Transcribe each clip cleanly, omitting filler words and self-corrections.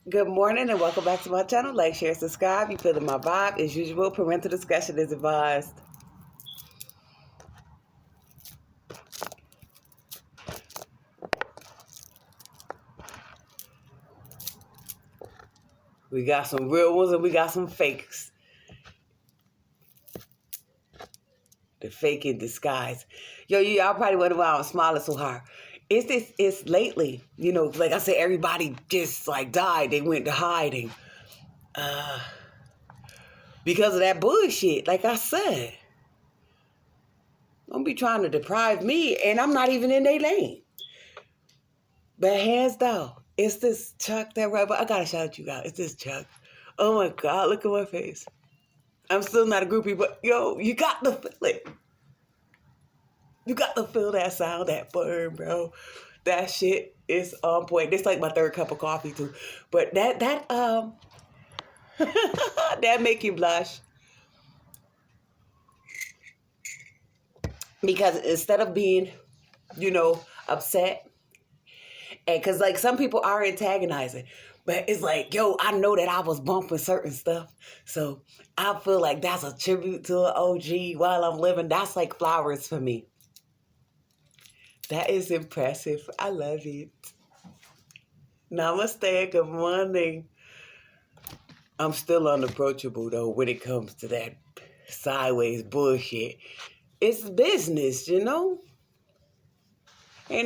Good morning and welcome back to my channel. Like, share, subscribe. You feeling my vibe. As usual, parental discussion is advised. We got some real ones and we got some fakes. The fake in disguise. Yo, y'all probably wonder why I'm smiling so hard. It's lately, like I said, everybody just like died. They went to hiding. Because of that bullshit, like I said. Don't be trying to deprive me, and I'm not even in their lane. But hands down, it's this Chuck that right. But I gotta shout out you guys. It's this Chuck. Oh my God, look at my face. I'm still not a groupie, but yo, you got to feel it. You got to feel that sound, that burn, bro. That shit is on point. This like my third cup of coffee too. But that that make you blush. Because instead of being, upset, and because like some people are antagonizing, but it's like, yo, I know that I was bumping certain stuff, so I feel like that's a tribute to an OG while I'm living. That's like flowers for me. That is impressive. I love it. Namaste. Good morning. I'm still unapproachable though when it comes to that sideways bullshit. It's business, Ain't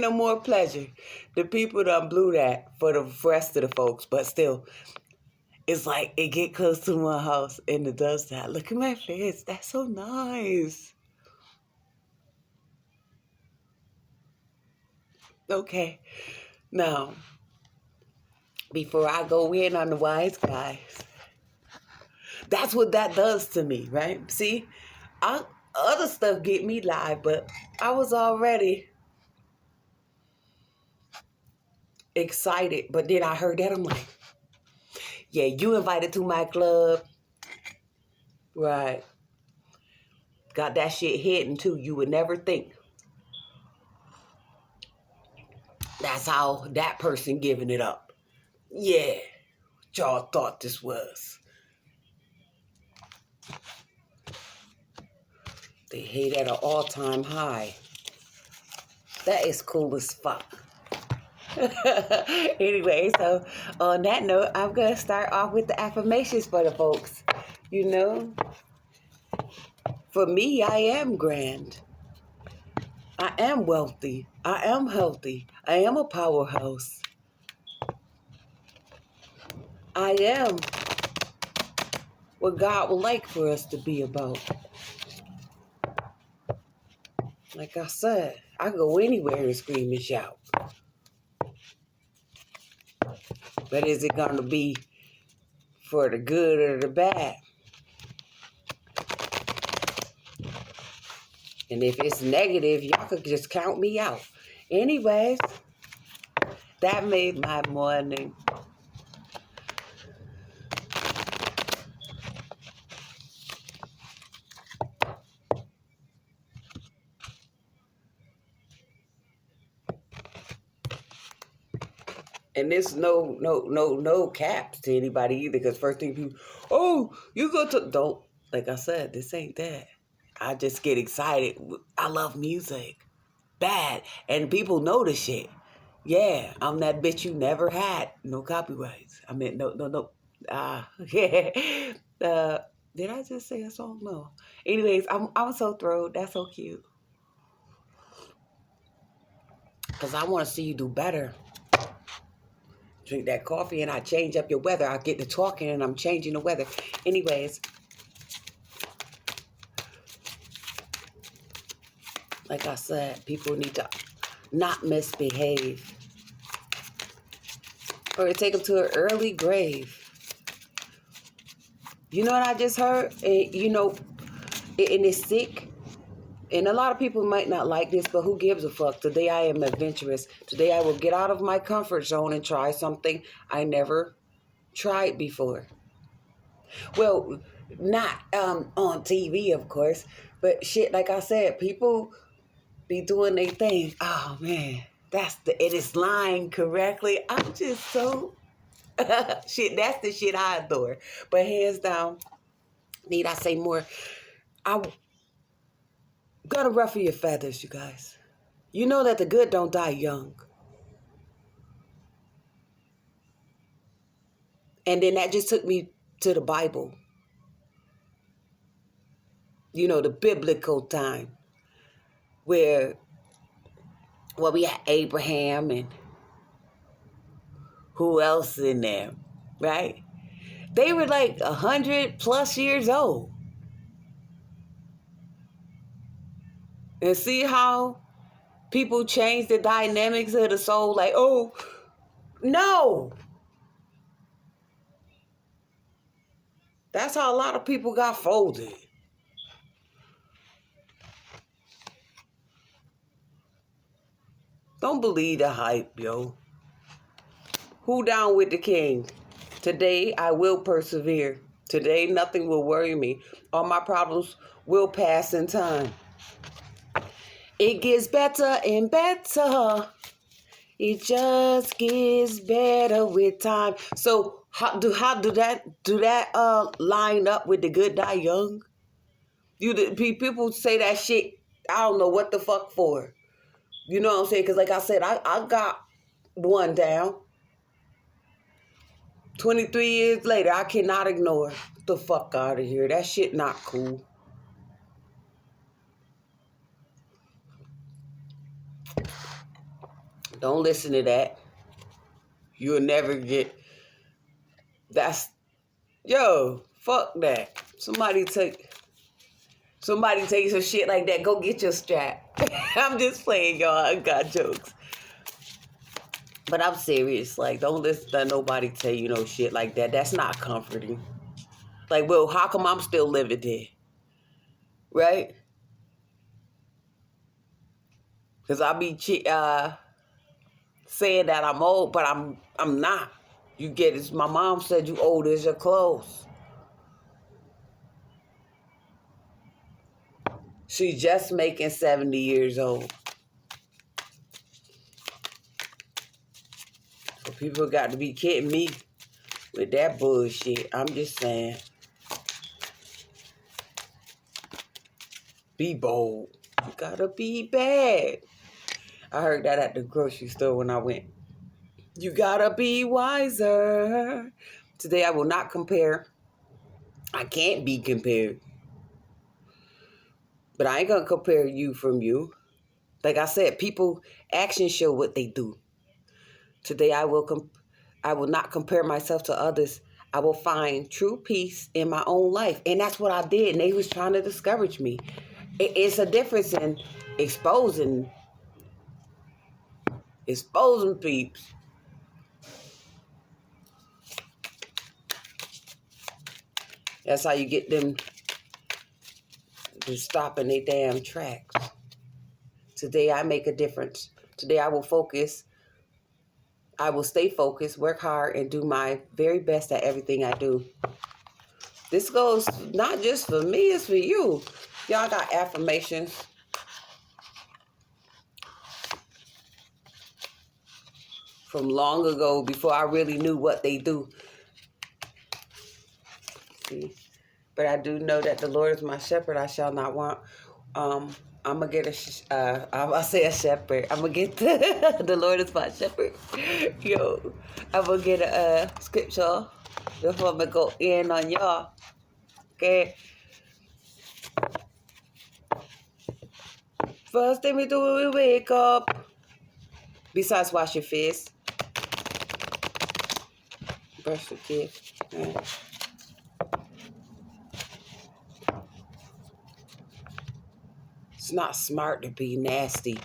no more pleasure. The people done blew that for the rest of the folks, but still, it's like it get close to my house and it does that. Look at my face. That's so nice. Okay. Now, before I go in on the wise guys, that's what that does to me, right? See, other stuff get me live, but I was already excited. But then I heard that, I'm like, yeah, you invited to my club. Right. Got that shit hidden too. You would never think. That's how that person giving it up. Yeah. What y'all thought this was. They hate at an all-time high. That is cool as fuck. Anyway, so on that note, I'm going to start off with the affirmations for the folks. For me, I am grand. I am wealthy. I am healthy. I am a powerhouse. I am what God would like for us to be about. Like I said, I go anywhere and scream and shout. But is it going to be for the good or the bad? And if it's negative, y'all could just count me out. Anyways, that made my morning. And this no caps to anybody either. Because first thing people, oh, you go to, don't, like I said, this ain't that. I just get excited. I love music. Bad. And people know the shit. Yeah, I'm that bitch you never had. No copyrights. I mean, no. Yeah. Did I just say a song? No. Anyways, I'm so thrilled. That's so cute. Because I want to see you do better. Drink that coffee and I change up your weather. I get to talking and I'm changing the weather. Anyways, like I said, people need to not misbehave. Or take them to an early grave. You know what I just heard? And it's sick. And a lot of people might not like this, but who gives a fuck? Today I am adventurous. Today I will get out of my comfort zone and try something I never tried before. Well, not on TV, of course, but shit, like I said, people be doing their thing. Oh, man, it is lying correctly. I'm just so Shit, that's the shit I adore. But hands down, need I say more? I gotta ruffle your feathers, you guys. You know that the good don't die young. And then that just took me to the Bible. You know, the biblical time where, well, we had Abraham and who else in there, right? They were like 100+ years old. And see how people change the dynamics of the soul? Like, oh, no. That's how a lot of people got folded. Don't believe the hype, yo. Who down with the king? Today, I will persevere. Today, nothing will worry me. All my problems will pass in time. It gets better and better. It just gets better with time. So how do that line up with the good die young? People say that shit. I don't know what the fuck for. You know what I'm saying? Because like I said, I got one down. 23 years later, I cannot ignore. The fuck out of here. That shit not cool. Don't listen to that. You'll never get... That's... Yo, fuck that. Somebody take some shit like that. Go get your strap. I'm just playing, y'all. I got jokes. But I'm serious. Like, don't listen to nobody tell you no shit like that. That's not comforting. Like, well, how come I'm still living there? Right? Because I be saying that I'm old, but I'm not. You get it. My mom said you old as your clothes. She's just making 70 years old. So people got to be kidding me with that bullshit. I'm just saying. Be bold. You gotta be bad. I heard that at the grocery store when I went. You gotta be wiser. Today I will not compare. I can't be compared. But I ain't gonna compare you from you. Like I said, people actions show what they do. Today I will not compare myself to others. I will find true peace in my own life. And that's what I did. And they was trying to discourage me. It's a difference in exposing peeps. That's how you get them to stop in their damn tracks. Today I make a difference. Today I will focus. I will stay focused, work hard, and do my very best at everything I do. This goes not just for me, it's for you. Y'all got affirmations. From long ago, before I really knew what they do. See? But I do know that the Lord is my shepherd, I shall not want. I'm going to get I say a shepherd. I'm going to get the Lord is my shepherd. Yo, I'm going to get a scripture before I go in on y'all. Okay? First thing we do when we wake up, besides wash your face, brush your teeth. Yeah. It's not smart to be nasty.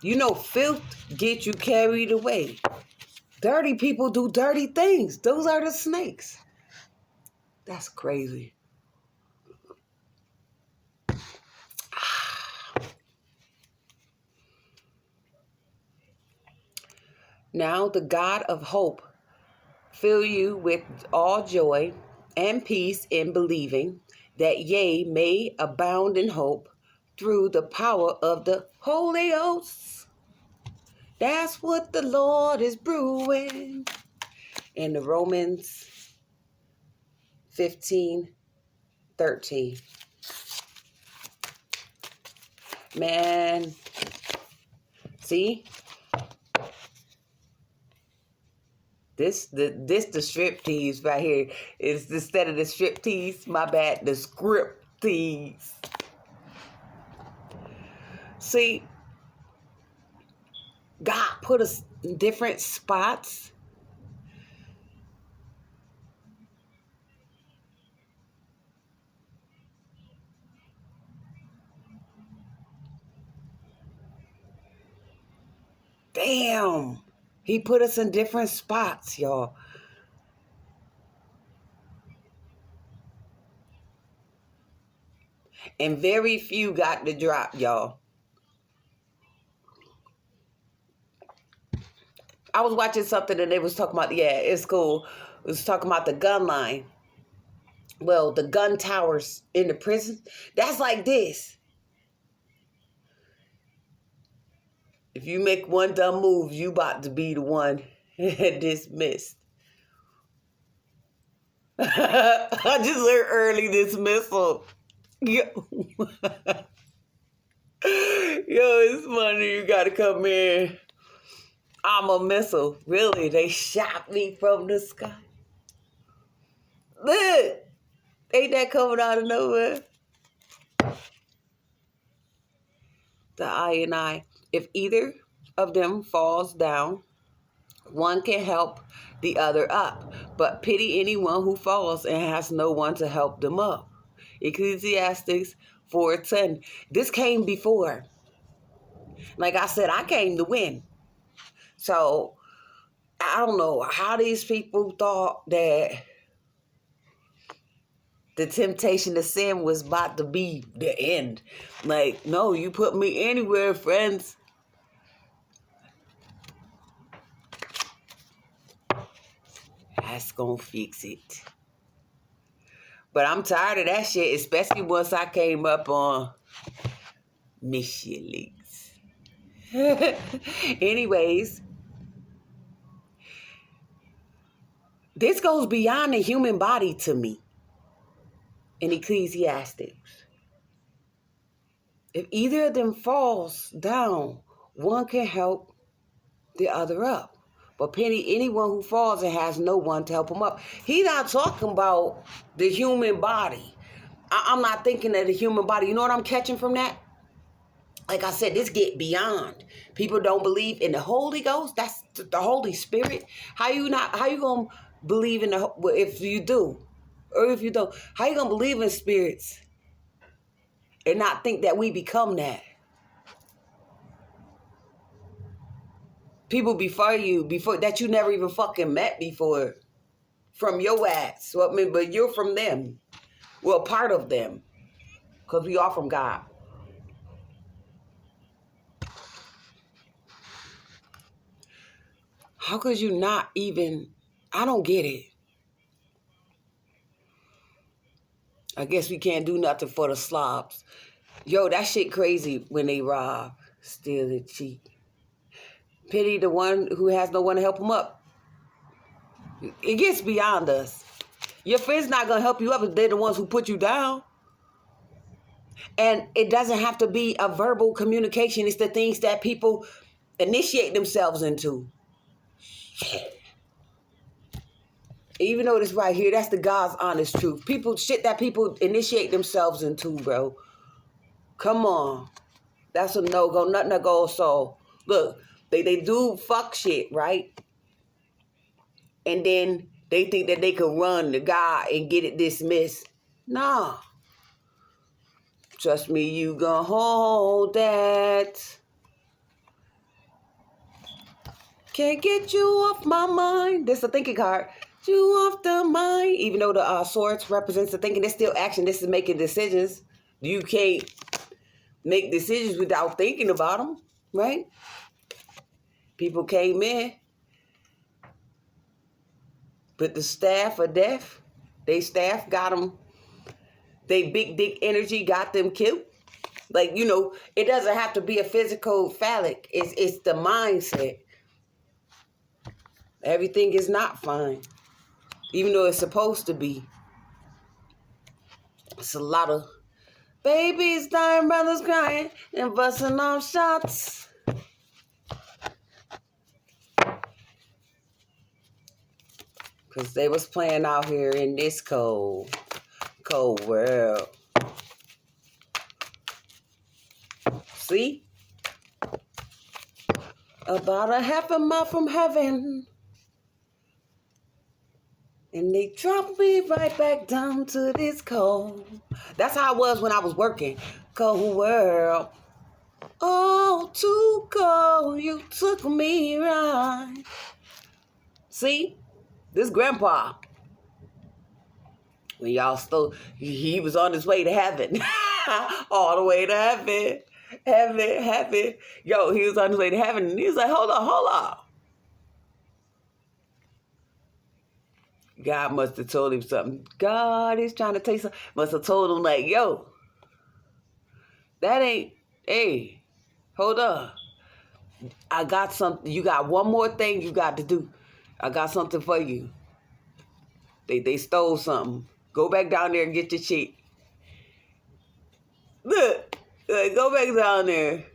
You know, filth gets you carried away. Dirty people do dirty things. Those are the snakes. That's crazy. Now the God of hope fill you with all joy and peace in believing, that ye may abound in hope through the power of the Holy Ghost. That's what the Lord is brewing. in the Romans 15:13. Man, see? This the strip tease right here. Is instead of the strip tease, my bad, the script tease. See, God put us in different spots. Damn. He put us in different spots, y'all. And very few got the drop, y'all. I was watching something and they was talking about, yeah, it's cool. It was talking about the gun line. Well, the gun towers in the prison. That's like this. If you make one dumb move, you about to be the one dismissed. I just learned early dismissal. Yo, it's funny. You gotta come in. I'm a missile. Really, they shot me from the sky. Look, ain't that coming out of nowhere? The I and I. If either of them falls down, one can help the other up, but pity anyone who falls and has no one to help them up. Ecclesiastes 4:10. This came before. Like I said, I came to win. So I don't know how these people thought that the temptation to sin was about to be the end. Like, no, you put me anywhere, friends. That's gonna fix it. But I'm tired of that shit, especially once I came up on Miss Your Legs. Anyways, this goes beyond the human body to me in Ecclesiastes. If either of them falls down, one can help the other up. But pity anyone who falls and has no one to help him up. He's not talking about the human body. I'm not thinking of the human body. You know what I'm catching from that? Like I said, this get beyond. People don't believe in the Holy Ghost. That's the Holy Spirit. How you gonna believe in if you do, or if you don't? How you gonna believe in spirits and not think that we become that? People before that you never even fucking met before, from your ass. Well, I mean, but you're from them. Well, part of them, because we are from God. How could you not even? I don't get it. I guess we can't do nothing for the slobs. Yo, that shit crazy when they rob, steal, and cheat. Pity the one who has no one to help him up. It gets beyond us. Your friend's not going to help you up if they're the ones who put you down. And it doesn't have to be a verbal communication. It's the things that people initiate themselves into. Even though this right here, that's the God's honest truth. Shit that people initiate themselves into, bro. Come on. That's a no-go, nothing to go. So, look, they do fuck shit, right? And then they think that they can run to God and get it dismissed. Nah. Trust me, you gonna hold that. Can't get you off my mind. This is a thinking card. You off the mind. Even though the swords represents the thinking, it's still action. This is making decisions. You can't make decisions without thinking about them, right? People came in, but the staff of death, they staff got them. They big dick energy got them killed. Like, you know, it doesn't have to be a physical phallic. It's the mindset. Everything is not fine, even though it's supposed to be. It's a lot of babies dying, brothers crying, and busting off shots. Because they was playing out here in this cold world. See? About a half a mile from heaven. And they dropped me right back down to this cold. That's how it was when I was working. Cold world. Oh, too cold. You took me right. See? This grandpa. When y'all stole, he was on his way to heaven. All the way to heaven. Heaven. Yo, he was on his way to heaven. And he was like, hold on. God must have told him something. God is trying to tell you something. Must have told him like, yo, that ain't, hey, hold on. I got something. You got one more thing you got to do. I got something for you. They stole something. Go back down there and get your shit. Look, go back down there.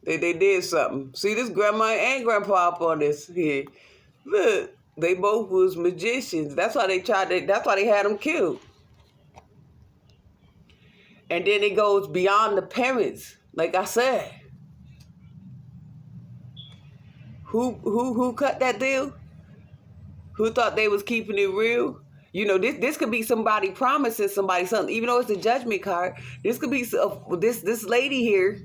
They did something. See, this grandma and grandpa up on this here. Look, they both was magicians. That's why that's why they had them killed. And then it goes beyond the parents. Like I said. Who cut that deal? Who thought they was keeping it real? You know, this could be somebody promising somebody something. Even though it's a judgment card, this could be this lady here.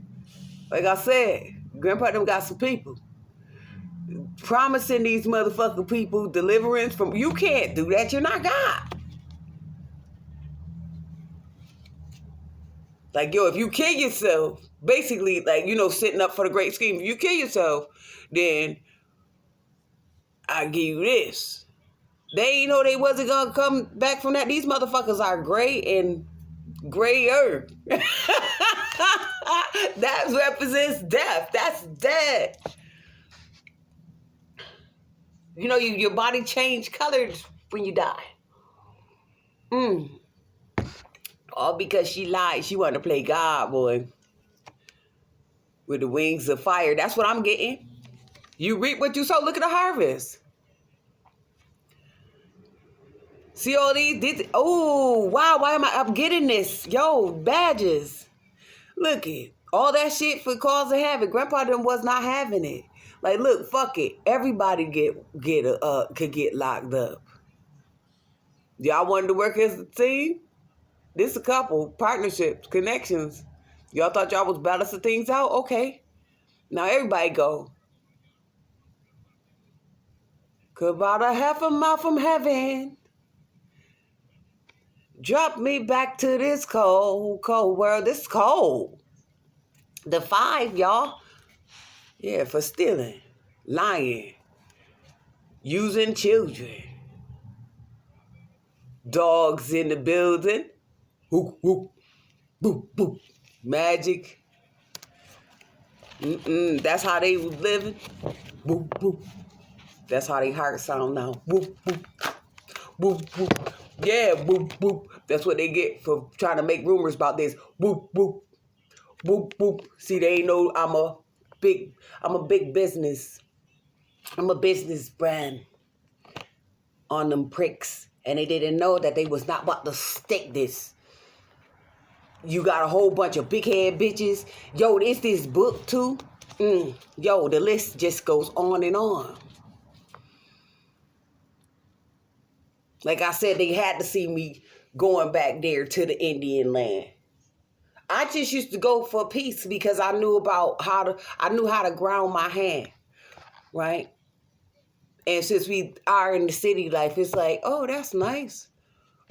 Like I said, Grandpa them got some people promising these motherfucking people deliverance from. You can't do that. You're not God. Like, yo, if you kill yourself, basically, like, you know, sitting up for the great scheme, if you kill yourself, then I give you this. They ain't know they wasn't going to come back from that. These motherfuckers are gray and grayer. That represents death. That's dead. You know, your body change colors when you die. All because she lied. She wanted to play God, boy. With the wings of fire. That's what I'm getting. You reap what you sow. Look at the harvest. See all these? Oh, wow. Why am I getting this? Yo, badges. Look it. All that shit for cause of havoc. Grandpa them was not having it. Like, look, fuck it. Everybody could get locked up. Y'all wanted to work as a team? This a couple. Partnerships. Connections. Y'all thought y'all was balancing things out? Okay. Now everybody go. About a half a mile from heaven. Drop me back to this cold world. This cold. The 5, y'all. Yeah, for stealing, lying, using children. Dogs in the building. Whoop, whoop, boop, boop. Magic. That's how they was living. Boop, boop. That's how they heart sound now. Boop, boop. Boop, boop. Yeah, boop, boop. That's what they get for trying to make rumors about this. Boop, boop. Boop, boop. See, they ain't know I'm a big business. I'm a business brand on them pricks. And they didn't know that they was not about to stick this. You got a whole bunch of big head bitches. Yo, it's this book too. Yo, the list just goes on and on. Like I said, they had to see me going back there to the Indian land. I just used to go for peace because I knew how to ground my hand, right? And since we are in the city life, it's like, oh, that's nice.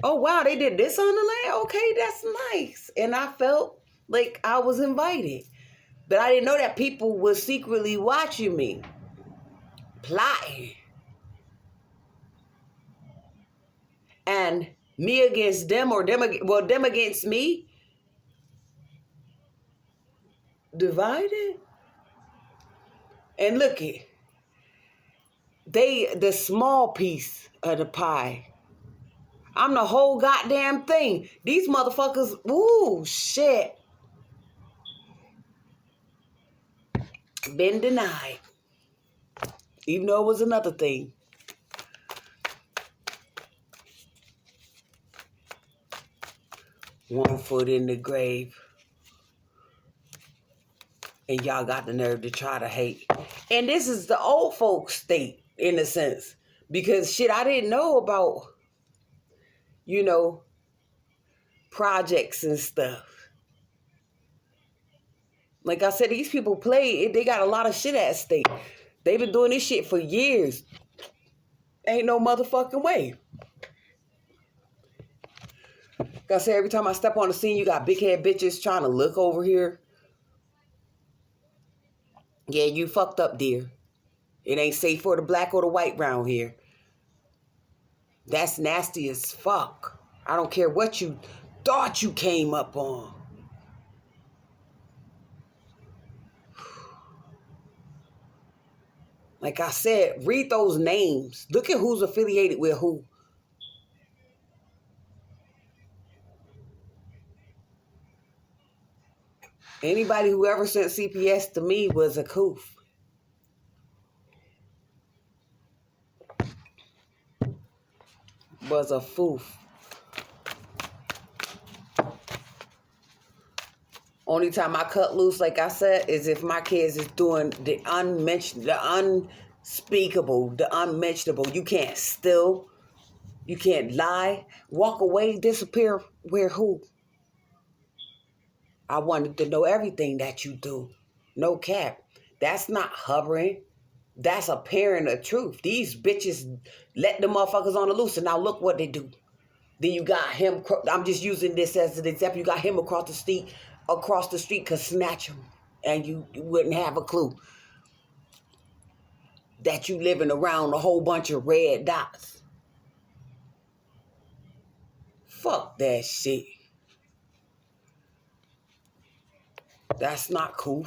Oh, wow, they did this on the land? Okay, that's nice. And I felt like I was invited. But I didn't know that people were secretly watching me, plotting. And me against them or them against me, divided. And look it, the small piece of the pie. I'm the whole goddamn thing. These motherfuckers, ooh, shit. Been denied. Even though it was another thing. One foot in the grave. And y'all got the nerve to try to hate. And this is the old folks state, in a sense. Because shit, I didn't know about, you know, projects and stuff. Like I said, these people play, they got a lot of shit at stake. They've been doing this shit for years. Ain't no motherfucking way. Like I said, every time I step on the scene, you got big head bitches trying to look over here. Yeah, you fucked up, dear. It ain't safe for the black or the white round here. That's nasty as fuck. I don't care what you thought you came up on. Like I said, read those names. Look at who's affiliated with who. Anybody who ever sent CPS to me was a coof. Was a foof. Only time I cut loose, like I said, is if my kids is doing the unmentioned, the unspeakable, the unmentionable. You can't steal. You can't lie. Walk away, disappear. Where who? I wanted to know everything that you do. No cap. That's not hovering. That's appearing the truth. These bitches let the motherfuckers on the loose, and now look what they do. Then you got him. I'm just using this as an example. You got him across the street could snatch him, and you wouldn't have a clue that you living around a whole bunch of red dots. Fuck that shit. That's not cool.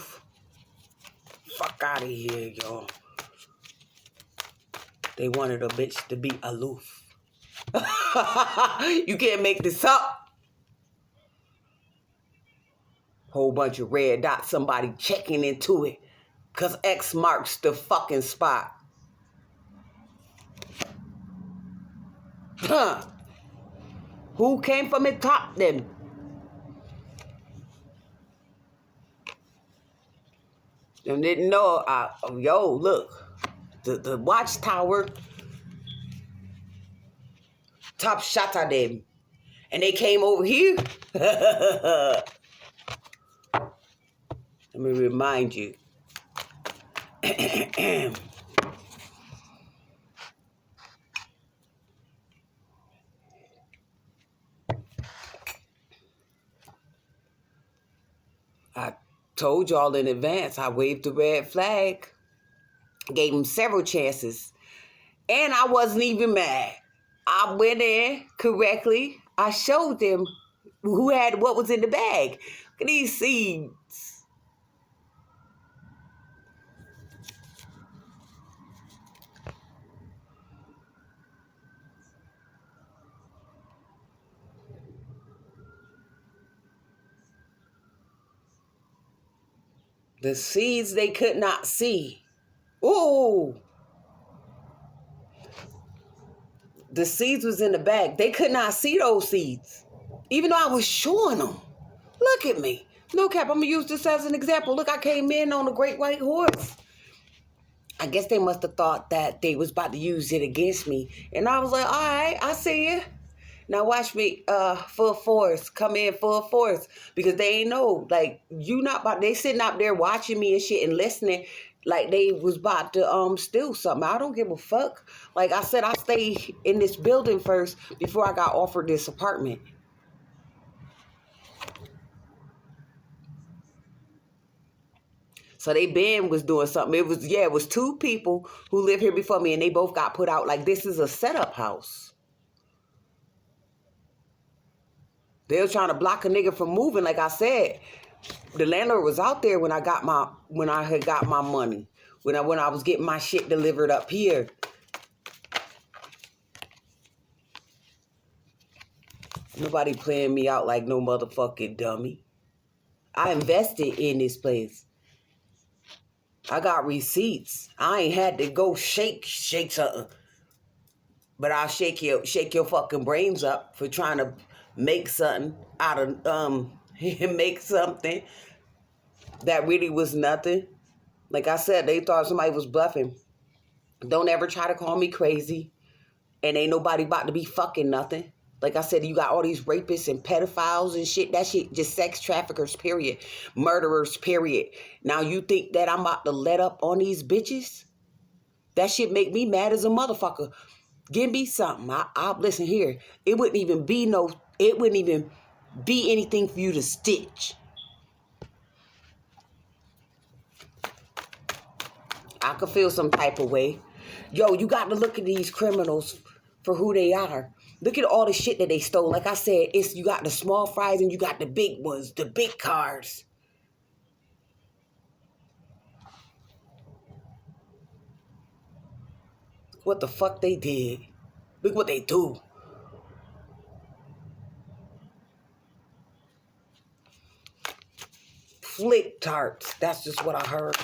Fuck out of here, y'all. They wanted a bitch to be aloof. You can't make this up. Whole bunch of red dots, somebody checking into it. Because X marks the fucking spot. Huh. Who came from the top then? And didn't know, yo, look. The watchtower, top shot at them. And they came over here. Let me remind you. I told y'all in advance, I waved the red flag. Gave them several chances. And I wasn't even mad. I went in correctly. I showed them who had what was in the bag. Look at these seeds. The seeds they could not see. Ooh. The seeds was in the bag. They could not see those seeds. Even though I was showing them. Look at me. No cap, I'm going to use this as an example. Look, I came in on a great white horse. I guess they must have thought that they was about to use it against me. And I was like, all right, I see you. Now watch me full force, come in full force. Because they ain't know, like, they sitting out there watching me and shit and listening like they was about to steal something. I don't give a fuck. Like I said, I stayed in this building first before I got offered this apartment. So they been was doing something. It was two people who lived here before me and they both got put out. Like, this is a setup house. They were trying to block a nigga from moving. Like I said, the landlord was out there when I had got my money. when I was getting my shit delivered up here. Nobody playing me out like no motherfucking dummy. I invested in this place. I got receipts. I ain't had to go shake something. But I'll shake your fucking brains up for trying to make something out of make something that really was nothing. Like I said, they thought somebody was bluffing. Don't ever try to call me crazy. And ain't nobody about to be fucking nothing. Like I said, you got all these rapists and pedophiles and shit. That shit just sex traffickers, period. Murderers, period. Now you think that I'm about to let up on these bitches? That shit make me mad as a motherfucker. Give me something. I listen here. It wouldn't even be anything for you to stitch. I could feel some type of way. Yo, you got to look at these criminals for who they are. Look at all the shit that they stole. Like I said, you got the small fries and you got the big ones, the big cars. What the fuck they did. Look what they do. Flick tarts. That's just what I heard.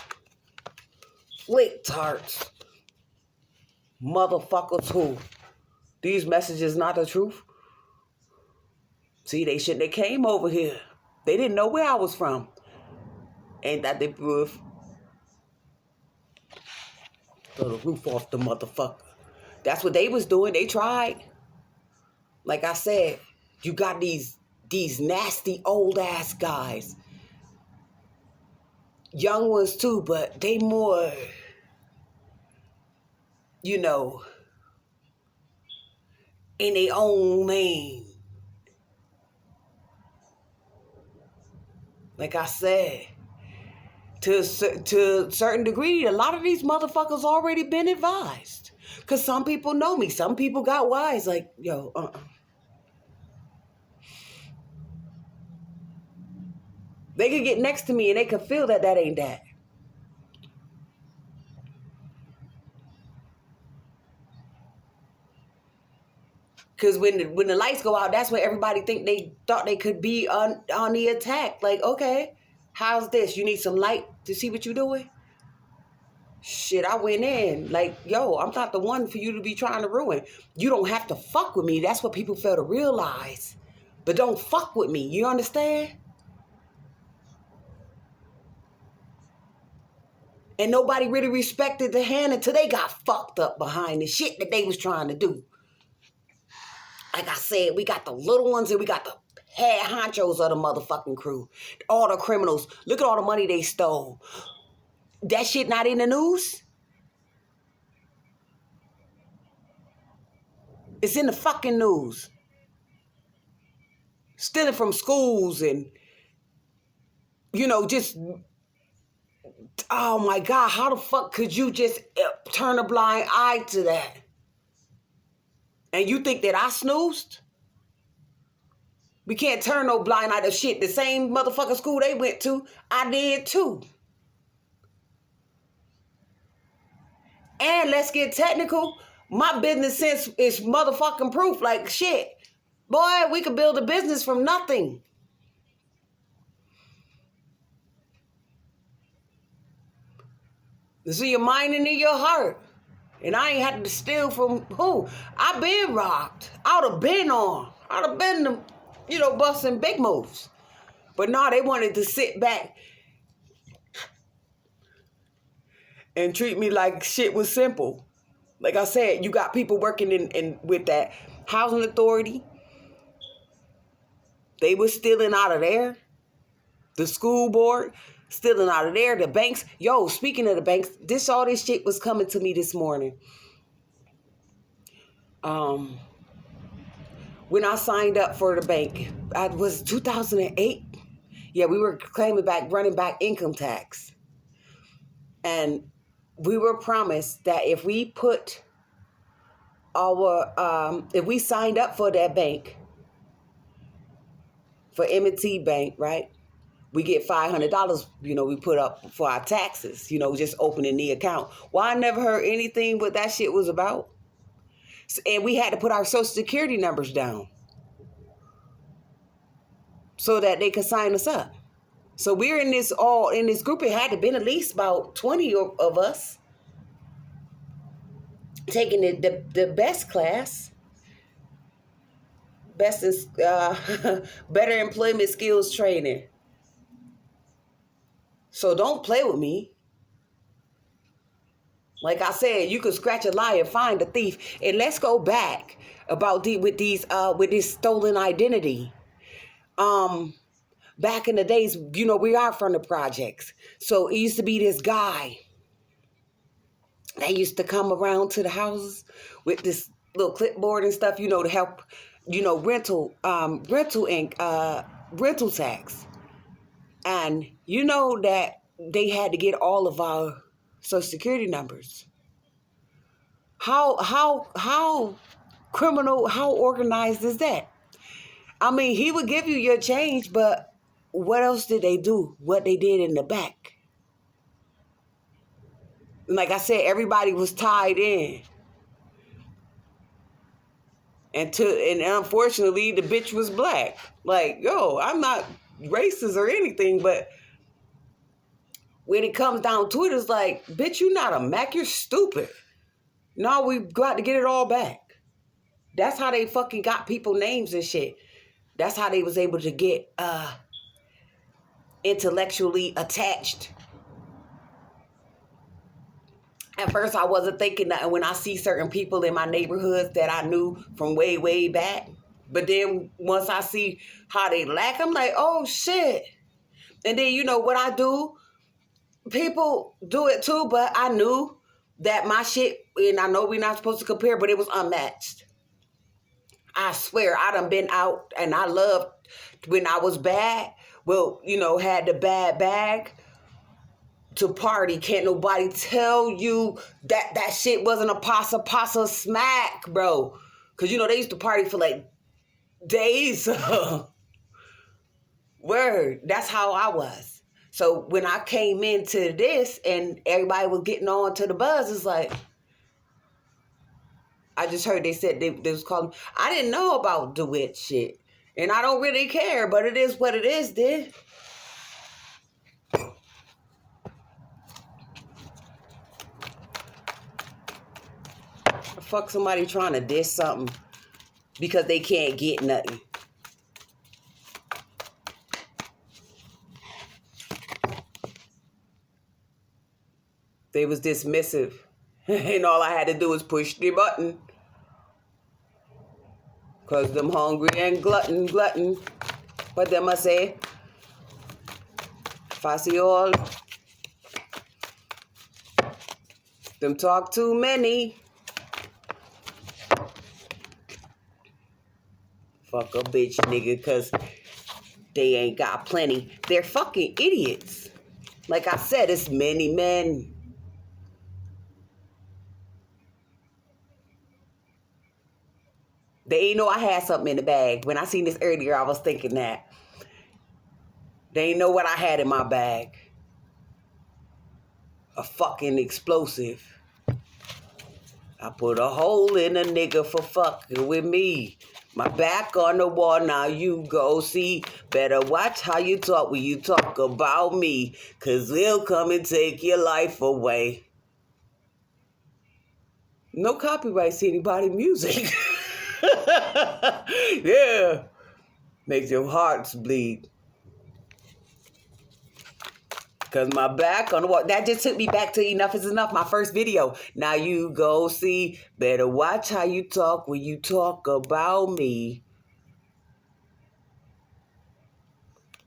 Flick tarts. Motherfuckers who? These messages not the truth? See, they shouldn't have came over here. They didn't know where I was from. Ain't that the proof? Throw the roof off the motherfucker. That's what they was doing. They tried. Like I said, you got these nasty old ass guys. Young ones too, but they more, in their own lane. Like I said, to a certain degree, a lot of these motherfuckers already been advised. Because some people know me. Some people got wise. Like, yo, They could get next to me and they could feel that ain't that. Because when the lights go out, that's when everybody thought they could be on the attack. Like, okay, how's this? You need some light to see what you're doing? Shit, I went in. Like, yo, I'm not the one for you to be trying to ruin. You don't have to fuck with me. That's what people fail to realize. But don't fuck with me. You understand? And nobody really respected the hand until they got fucked up behind the shit that they was trying to do. Like I said, we got the little ones and we got the head honchos of the motherfucking crew. All the criminals. Look at all the money they stole. That shit not in the news? It's in the fucking news. Stealing from schools and, just, oh my God, how the fuck could you just turn a blind eye to that? And you think that I snoozed? We can't turn no blind eye to shit. The same motherfucking school they went to, I did too. And let's get technical. My business sense is motherfucking proof. Like, shit. Boy, we could build a business from nothing. It's in your mind and in your heart. And I ain't had to steal from who? I been robbed. I would have been on. I would have been, busting big moves. But no, they wanted to sit back and treat me like shit was simple. Like I said, you got people working in with that housing authority. They was stealing out of there. The school board stealing out of there. The banks. Yo, speaking of the banks, all this shit was coming to me this morning. When I signed up for the bank, it was 2008. Yeah, we were running back income tax. And we were promised that if we put if we signed up for that bank, for M&T Bank, right? we get $500, we put up for our taxes, just opening the account. Well, I never heard anything what that shit was about. And we had to put our social security numbers down so that they could sign us up. So we're in this group. It had to been at least about 20 of us taking the best class, better employment skills training. So don't play with me. Like I said, you could scratch a lie and find a thief. And let's go back about with this stolen identity. Back in the days, we are from the projects. So it used to be this guy that used to come around to the houses with this little clipboard and stuff, to help, rental tax. And that they had to get all of our social security numbers. How criminal, how organized is that? I mean, he would give you your change, but what else did they do? What they did in the back? Like I said, everybody was tied in. And unfortunately, the bitch was black. Like, yo, I'm not racist or anything, but when it comes down to it, it's like, bitch, you not a Mac, you're stupid. No, we got to get it all back. That's how they fucking got people names and shit. That's how they was able to get intellectually attached. At first, I wasn't thinking that when I see certain people in my neighborhoods that I knew from way, way back. But then once I see how they lack, I'm like, oh, shit. And then, what I do? People do it too, but I knew that my shit, and I know we're not supposed to compare, but it was unmatched. I swear, I done been out, and I loved when I was bad. Well, had the bad bag to party. Can't nobody tell you that shit wasn't a pasa smack, bro. Because, they used to party for like days. Word. That's how I was. So when I came into this and everybody was getting on to the buzz, it's like, I just heard they said they was calling. I didn't know about DeWitt shit. And I don't really care, but it is what it is, dude. Fuck somebody trying to diss something because they can't get nothing. They was dismissive. And all I had to do was push the button. Because them hungry and glutton. What them I say? If I see all them talk too many. Fuck a bitch, nigga, because they ain't got plenty. They're fucking idiots. Like I said, it's many men. They ain't know I had something in the bag. When I seen this earlier, I was thinking that. They ain't know what I had in my bag. A fucking explosive. I put a hole in a nigga for fucking with me. My back on the wall, now you go see. Better watch how you talk when you talk about me. Cause they'll come and take your life away. No copyrights to anybody's music. Yeah. Makes your hearts bleed. Cause my back on the wall. That just took me back to Enough is Enough, my first video. Now you go see. Better watch how you talk when you talk about me.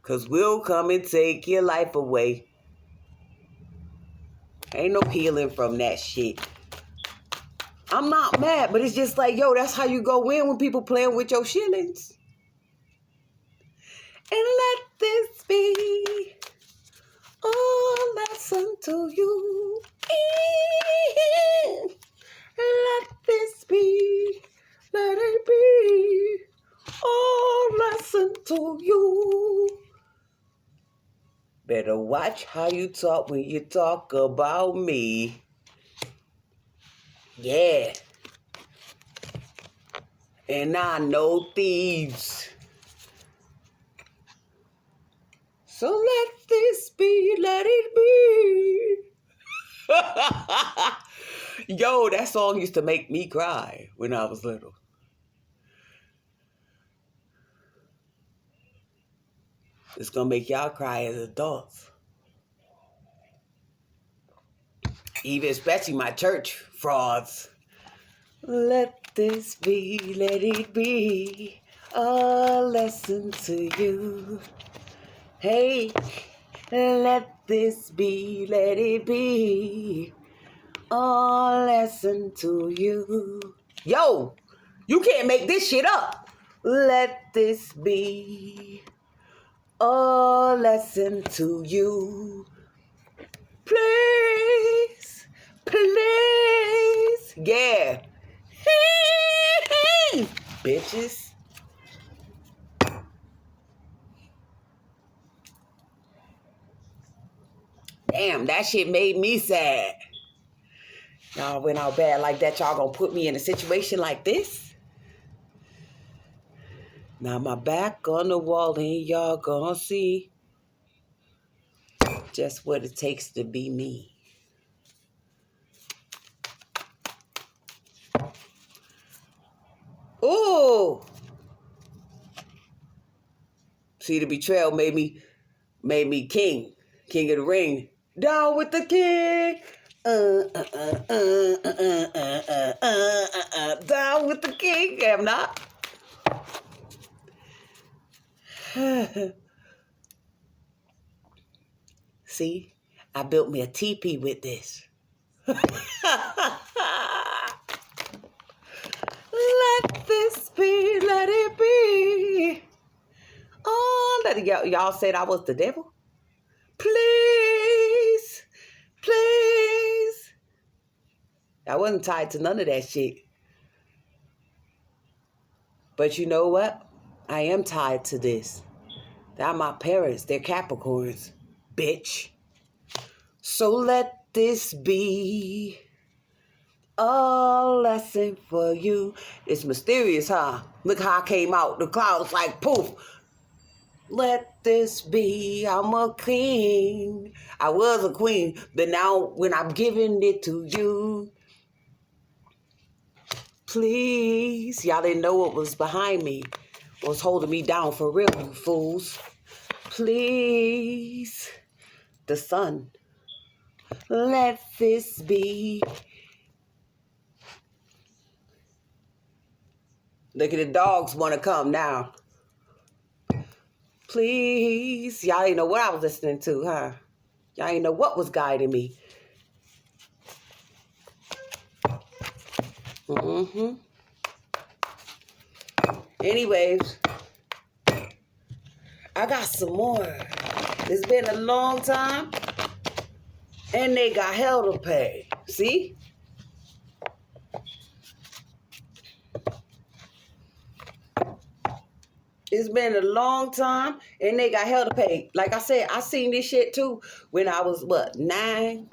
Cause we'll come and take your life away. Ain't no healing from that shit. I'm not mad, but it's just like, yo, that's how you go in when people playing with your shillings. And let this be a lesson to you. Let this be, let it be a lesson to you. better watch how you talk when you talk about me. Yeah. And I know thieves. So let this be, let it be. Yo, that song used to make me cry when I was little. It's gonna make y'all cry as adults. Even especially my church frauds. Let this be, let it be a lesson to you. Hey, let this be, let it be a lesson to you. Yo, you can't make this shit up. Let this be a lesson to you. Please, please. Yeah. Bitches. Damn, that shit made me sad. Y'all went out bad like that. Y'all gonna put me in a situation like this? Now my back on the wall and y'all gonna see just what it takes to be me. Ooh. See, the betrayal made me king of the ring. Down with the king. Down with the king. Am not. See, I built me a teepee with this. Let this be, let it be. Oh, y'all said I was the devil? Please, please. I wasn't tied to none of that shit. But you know what? I am tied to this. They're my parents. They're Capricorns. Bitch. So let this be a lesson for you. It's mysterious, huh? Look how I came out. The clouds like poof. Let this be, I'm a king. I was a queen, but now when I'm giving it to you, please. Y'all didn't know what was behind me. What was holding me down for real, you fools. Please. The sun. Let this be. Look at the dogs want to come now. Please. Y'all didn't know what I was listening to, huh? Y'all didn't know what was guiding me. Anyways, I got some more. It's been a long time, and they got hell to pay. See? It's been a long time, and they got hell to pay. Like I said, I seen this shit too when I was, 9?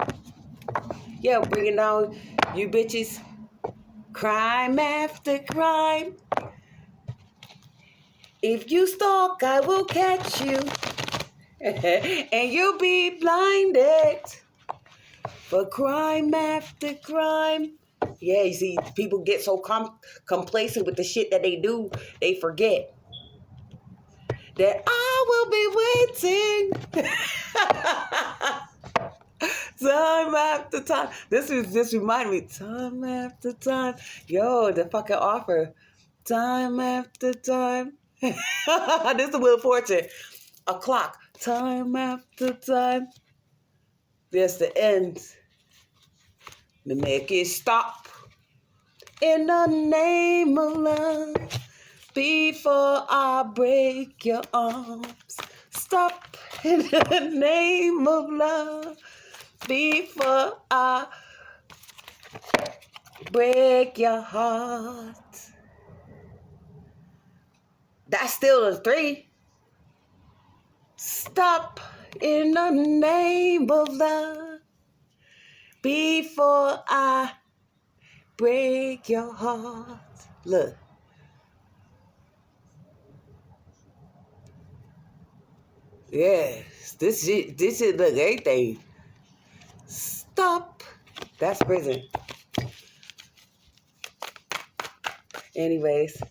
Yeah, bringing down you bitches. Crime after crime. If you stalk, I will catch you. And you'll be blinded. For crime after crime. Yeah, you see, people get so complacent with the shit that they do, they forget that I will be waiting. Time after time. This reminded me. Time after time. Yo, the fucking offer. Time after time. This is the Wheel of Fortune. A clock. Time after time. There's the end. To make it stop. In the name of love. Before I break your arms. Stop. In the name of love. Before I break your heart. That's still a 3. Stop in the name of love. Before I break your heart. Look. Yes, this is look, everything. Stop. That's prison. Anyways,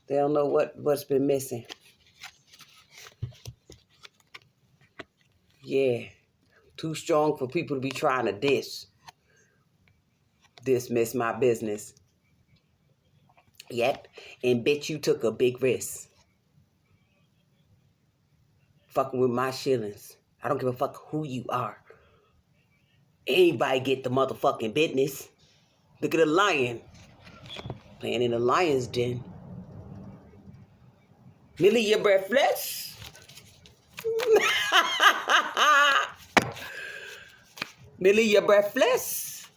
they don't know what's been missing. Yeah, too strong for people to be trying to dismiss my business. Yep, and bitch, you took a big risk. Fucking with my shillings. I don't give a fuck who you are. Anybody get the motherfucking business. Look at the lion. Playing in the lion's den. Millie, you're breathless. Millie, you're breathless.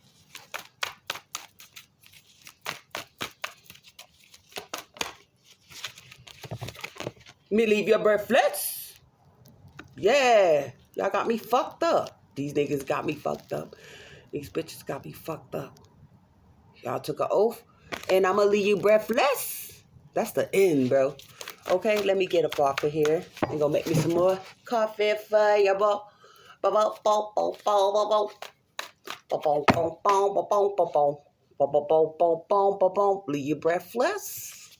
Millie, you're breathless. Yeah. Y'all got me fucked up. These niggas got me fucked up. These bitches got me fucked up. Y'all took an oath. And I'ma leave you breathless. That's the end, bro. Okay, let me get up off of here. And go make me some more coffee for ya, boy. Leave you breathless.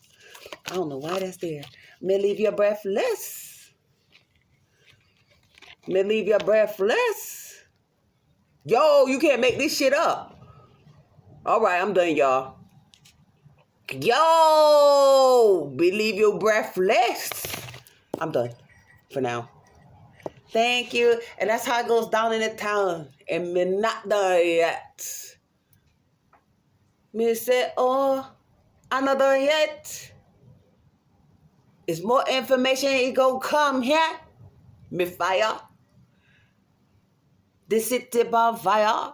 I don't know why that's there. May leave you breathless. May leave you breathless. Yo, you can't make this shit up. All right, I'm done, y'all. Yo, believe you breathless. I'm done for now. Thank you. And that's how it goes down in the town. And me not done yet. Me say, oh, I'm not done yet. It's more information it gonna come here. Me fire. The city by fire.